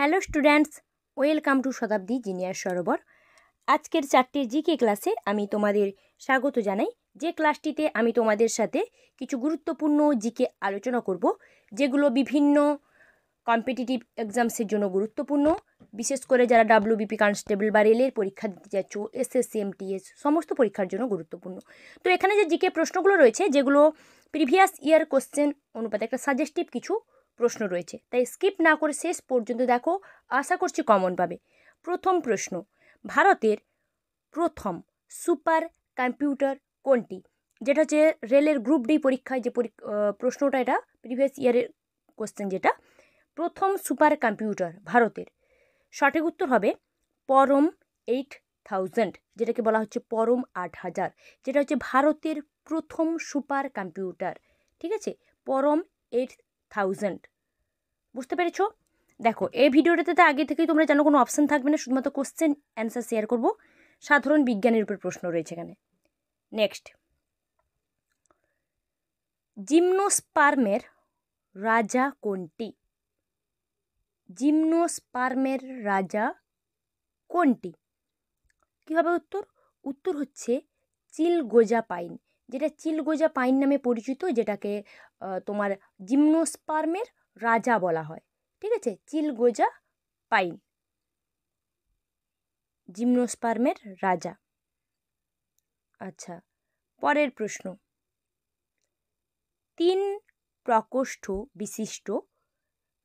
Hello students, welcome to Shatabdi junior সরোবর। আজকের 4টে GK ক্লাসে আমি তোমাদের স্বাগত জানাই। যে ক্লাসটিতে আমি তোমাদের সাথে কিছু গুরুত্বপূর্ণ জিকে আলোচনা করব, যেগুলো বিভিন্ন কম্পিটিটিভ এক্সামসের জন্য গুরুত্বপূর্ণ, বিশেষ করে যারা ডাব্লিউবিপি কনস্টেবল বা রেলের পরীক্ষা দিতে যাচ্ছ, এসএসসি এমটিএস সমস্ত পরীক্ষার জন্য গুরুত্বপূর্ণ। তো এখানে যে জিকে প্রশ্নগুলো রয়েছে, যেগুলো প্রিভিয়াস ইয়ার কোশ্চেন অনুপাতে একটা সাজেস্টিভ কিছু প্রশ্ন রয়েছে, তাই স্কিপ না করে শেষ পর্যন্ত দেখো, আশা করছি কমন পাবে। প্রথম প্রশ্ন, ভারতের প্রথম সুপার কম্পিউটার কোনটি? যেটা হচ্ছে রেলের গ্রুপ ডি পরীক্ষায় যে প্রশ্নটা, এটা প্রিভিয়াস ইয়ারের কোশ্চেন। যেটা প্রথম সুপার কম্পিউটার ভারতের, সঠিক উত্তর হবে পরম 8000, যেটাকে বলা হচ্ছে পরম 8000, যেটা হচ্ছে ভারতের প্রথম সুপার কম্পিউটার। ঠিক আছে, পরম 8000। বুঝতে পেরেছো? দেখো, এই ভিডিওটাতে তো আগে থেকেই তোমরা জানো কোনো অপশান থাকবে না, শুধুমাত্র কোশ্চেন অ্যান্সার শেয়ার করব। সাধারণ বিজ্ঞানের উপর প্রশ্ন রয়েছে এখানে। নেক্সট, জিমনোস্পার্মের রাজা কোনটি? জিমনোস্পার্মের রাজা কোনটি? কী হবে উত্তর? উত্তর হচ্ছে চিলগোজা পাইন, যেটা চিলগোজা পাইন নামে পরিচিত, যেটাকে তোমার জিমনোস্পার্মের রাজা বলা হয়। ঠিক আছে, চিলগোজা পাইন, জিমনোস্পার্মের রাজা। আচ্ছা, পরের প্রশ্ন, 3 প্রকোষ্ঠ বিশিষ্ট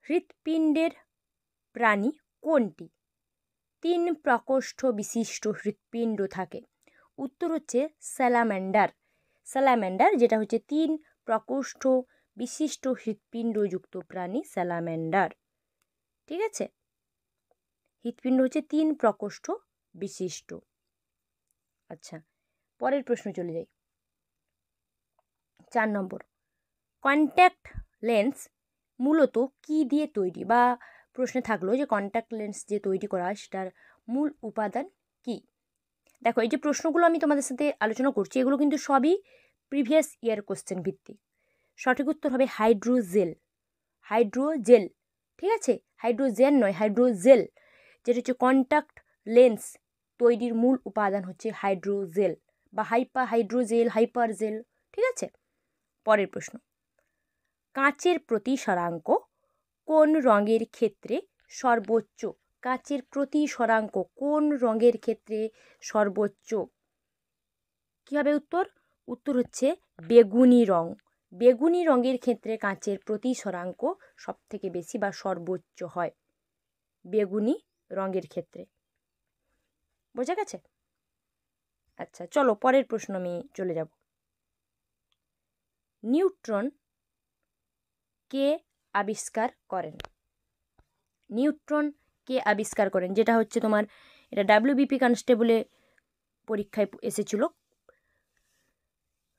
হৃৎপিণ্ডের প্রাণী কোনটি? 3 প্রকোষ্ঠ বিশিষ্ট হৃৎপিণ্ড থাকে। উত্তর হচ্ছে স্যালামেন্ডার। স্যালামেন্ডার, যেটা হচ্ছে 3 প্রকোষ্ঠ বিশিষ্ট হৃৎপিণ্ডযুক্ত প্রাণী, স্যালামেন্ডার। ঠিক আছে, হৃৎপিণ্ড হচ্ছে 3 প্রকোষ্ঠ বিশিষ্ট। আচ্ছা, পরের প্রশ্ন চলে যাই। 4 নম্বর, কন্ট্যাক্ট লেন্স মূলত কি দিয়ে তৈরি? বা প্রশ্নে থাকলো যে কন্ট্যাক্ট লেন্স যে তৈরি করা হয়, সেটার মূল উপাদান কি? দেখো, এই যে প্রশ্নগুলো আমি তোমাদের সাথে আলোচনা করছি, এগুলো কিন্তু সবই প্রিভিয়াস ইয়ার কোশ্চেন ভিত্তিক। সঠিক উত্তর হবে হাইড্রোজেল। হাইড্রোজেল, ঠিক আছে, হাইড্রোজেন নয়, হাইড্রোজেল। যেটা হচ্ছে কন্ট্যাক্ট লেন্স তৈরির মূল উপাদান হচ্ছে হাইড্রোজেল বা হাইড্রোজেল, হাইপারজেল। ঠিক আছে, পরের প্রশ্ন, কাঁচের প্রতিসরাঙ্ক কোন রঙের ক্ষেত্রে সর্বোচ্চ? কাঁচের প্রতিসরাঙ্ক কোন রঙের ক্ষেত্রে সর্বোচ্চ? কী হবে উত্তর? উত্তর হচ্ছে বেগুনি রং। বেগুনি রঙের ক্ষেত্রে কাঁচের প্রতিসরাঙ্ক সব থেকে বেশি বা সর্বোচ্চ হয়, বেগুনি রঙের ক্ষেত্রে। বোঝা গেছে? আচ্ছা, চলো পরের প্রশ্ন আমি চলে যাব। নিউট্রন কে আবিষ্কার করেন? নিউট্রন কে আবিষ্কার করেন? যেটা হচ্ছে তোমার, এটা ডাব্লিউবিপি কনস্টেবলে পরীক্ষায় এসেছিল।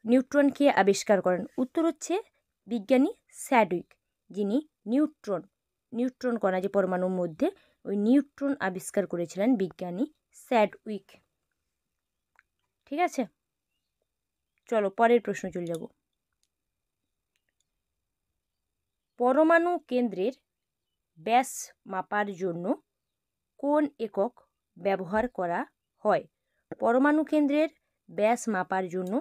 নিউট্রন কে আবিষ্কার করেন? উত্তর হচ্ছে বিজ্ঞানী স্যাডউইক, যিনি নিউট্রন কণা যে পরমাণুর মধ্যে, ওই নিউট্রন আবিষ্কার করেছিলেন বিজ্ঞানী স্যাডউইক। ঠিক আছে, চলো পরের প্রশ্ন চলে যাব। পরমাণু কেন্দ্রের ব্যাস মাপার জন্য কোন একক ব্যবহার করা হয়? পরমাণু কেন্দ্রের ব্যাস মাপার জন্য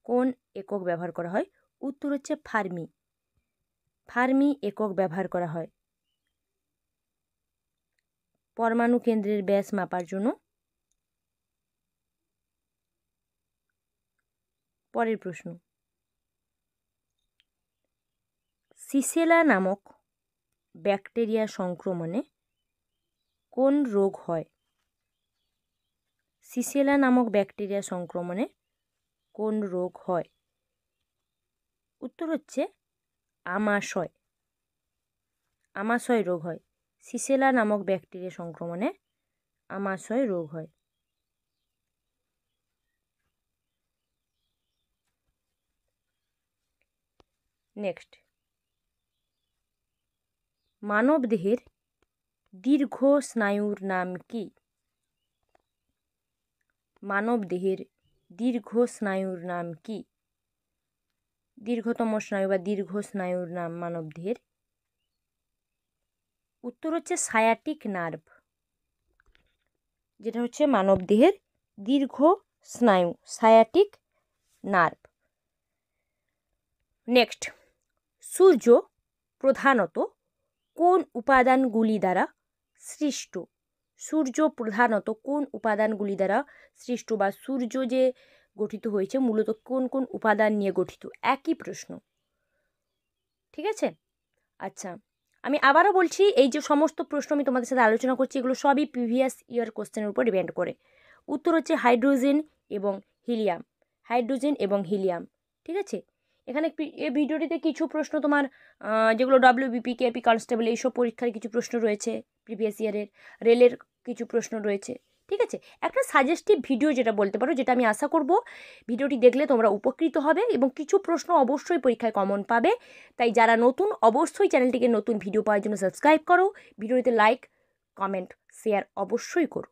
কোন একক ব্যবহার করা হয়? উত্তর হচ্ছে ফার্মি। ফার্মি একক ব্যবহার করা হয় পরমাণু কেন্দ্রের ব্যাস মাপার জন্য। পরের প্রশ্ন, সিসেলা নামক ব্যাকটেরিয়া সংক্রমণে কোন রোগ হয়? সিসেলা নামক ব্যাকটেরিয়া সংক্রমণে কোন রোগ হয়? উত্তর হচ্ছে আমাশয়। আমাশয় রোগ হয়। সিসেলা নামক ব্যাকটেরিয়া সংক্রমণে আমাশয় রোগ হয়। নেক্সট, মানবদেহের দীর্ঘ স্নায়ুর নাম কি? মানবদেহের দীর্ঘ স্নায়ুর নাম কি? দীর্ঘতম স্নায়ু বা দীর্ঘ স্নায়ুর নাম মানবদেহের? উত্তর হচ্ছে সায়াটিক নার্ভ, যেটা হচ্ছে মানবদেহের দীর্ঘ স্নায়ু, সায়াটিক নার্ভ। নেক্সট, সূর্য প্রধানত কোন উপাদানগুলি দ্বারা সৃষ্ট? সূর্য প্রধানত কোন উপাদানগুলি দ্বারা সৃষ্ট, বা সূর্য যে গঠিত হয়েছে মূলত কোন কোন উপাদান নিয়ে গঠিত? একই প্রশ্ন, ঠিক আছে? আচ্ছা, আমি আবারও বলছি, এই যে সমস্ত প্রশ্ন আমি তোমাদের সাথে আলোচনা করছি এগুলো সবই প্রিভিয়াস ইয়ার কোশ্চেনের উপর ডিপেন্ড করে। উত্তর হচ্ছে হাইড্রোজেন এবং হিলিয়াম, হাইড্রোজেন এবং হিলিয়াম, ঠিক আছে? এখানে এই ভিডিওটিতে কিছু প্রশ্ন তোমার যেগুলো ডব্লিউবিপি, কেপি কনস্টেবল এইসব পরীক্ষার কিছু প্রশ্ন রয়েছে, প্রিভিয়াস ইয়ারের রেলের কিছু প্রশ্ন রয়েছে, ঠিক আছে? একটা সাজেস্টিভ ভিডিও যেটা বলতে পারো, যেটা আমি আশা করব ভিডিওটি দেখলে তোমরা উপকৃত হবে এবং কিছু প্রশ্ন অবশ্যই পরীক্ষায় কমন পাবে। তাই যারা নতুন, অবশ্যই চ্যানেলটিকে নতুন ভিডিও পাওয়ার জন্য সাবস্ক্রাইব করো, ভিডিওটিতে লাইক, কমেন্ট, শেয়ার অবশ্যই করো।